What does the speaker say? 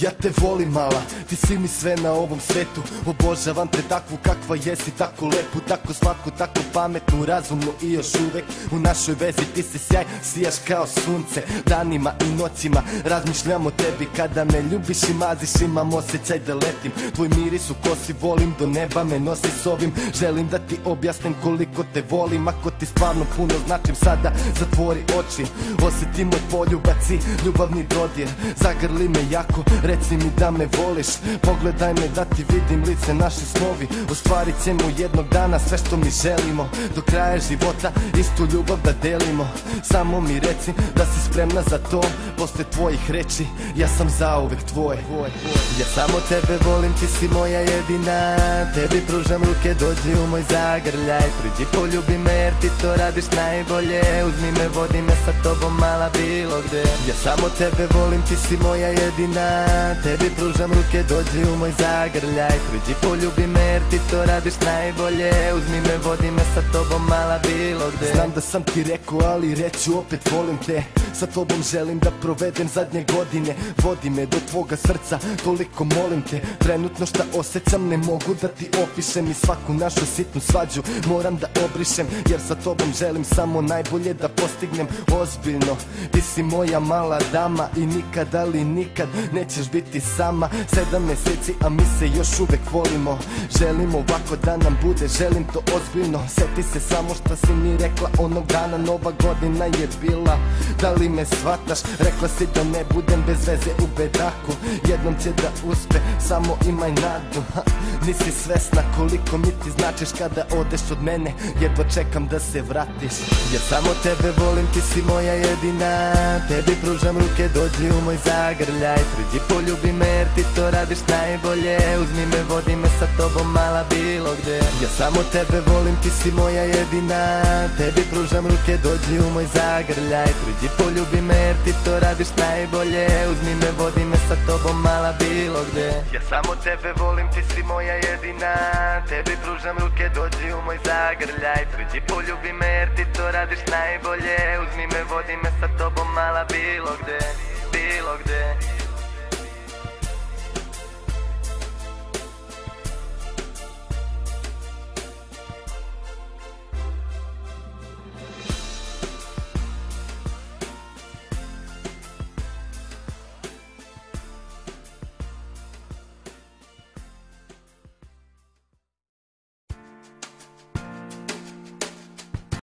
Ja te volim mala, ti si mi sve na ovom svetu. Obožavam te takvu kakva jesi, tako lepu, tako slatku, tako pametnu, razumnu i još uvek u našoj vezi ti si sjaj, sijaš kao sunce. Danima i noćima razmišljam o tebi, kada me ljubiš i maziš imam osjećaj da letim. Tvoj miris u kosi volim, do neba me nosi s ovim. Želim da ti objasnim koliko te volim, ako ti stvarno puno značim sada zatvori oči. Osjeti moj poljubac i ljubavni dodir, zagrli me jako, reci mi da me voliš. Pogledaj me da ti vidim lice, naši snovi ostvarit ćemo jednog dana sve što mi želimo. Do kraja života istu ljubav da delimo. Samo mi reci da si spremna za to. Posle tvojih reči ja sam zauvek tvoj. Ja samo tebe volim, ti si moja jedina. Tebi pružam ruke, dođi u moj zagrljaj. Priđi poljubi me jer ti to radiš najbolje. Uzmi me, vodi me sa tobom mala bilo gde. Ja samo tebe volim, ti si moja jedina. Tebi pružam ruke, dođi u moj zagrljaj. Priđi poljubi me jer ti to radiš najbolje. Uzmi me, vodi me sa tobom mala bilo gde. Znam da sam ti rekao, ali reću opet volim te. Sa tobom želim da provedem zadnje godine. Vodi me do tvoga srca, toliko molim te. Trenutno šta osjećam ne mogu da ti opišem. I svaku našu sitnu svađu moram da obrišem, jer sa tobom želim samo najbolje da postignem. Ozbiljno, ti si moja mala dama i nikad, ali nikad nećeš biti sama. 7 meseci, a mi se još uvek volimo. Želim ovako da nam bude, želim to ozbiljno. Sjeti se samo šta si mi rekla onog dana, nova godina je bila. Da li me shvataš? Rekla si da ne budem bez veze u bedaku. Jednom će da uspe, samo imaj nadu. Nisi svesna koliko mi ti značiš kada odeš od mene. Jedva čekam da se vratiš. Ja samo tebe volim, ti si moja jedina. Tebi pružam ruke, dođi u moj zagrljaj. Priđi poljubi me jer ti to radiš najbolje. Uzmi me, vodi me sa tobom mala bilo gde. Ja samo tebe volim, ti si moja jedina. Tebi pružam ruke, dođi u moj zagrljaj. Priđi poljubi me jer ti to radiš najbolje. Uzmi me, vodi me sa tobom mala bilo gde. Ja samo tebe volim, ti si moja jedina. Tebi pružam ruke, dođi u moj zagrljaj. Priđi poljubi me jer ti to radiš najbolje. Uzmi me, vodi me sa tobom mala bilo gde, bilo gde.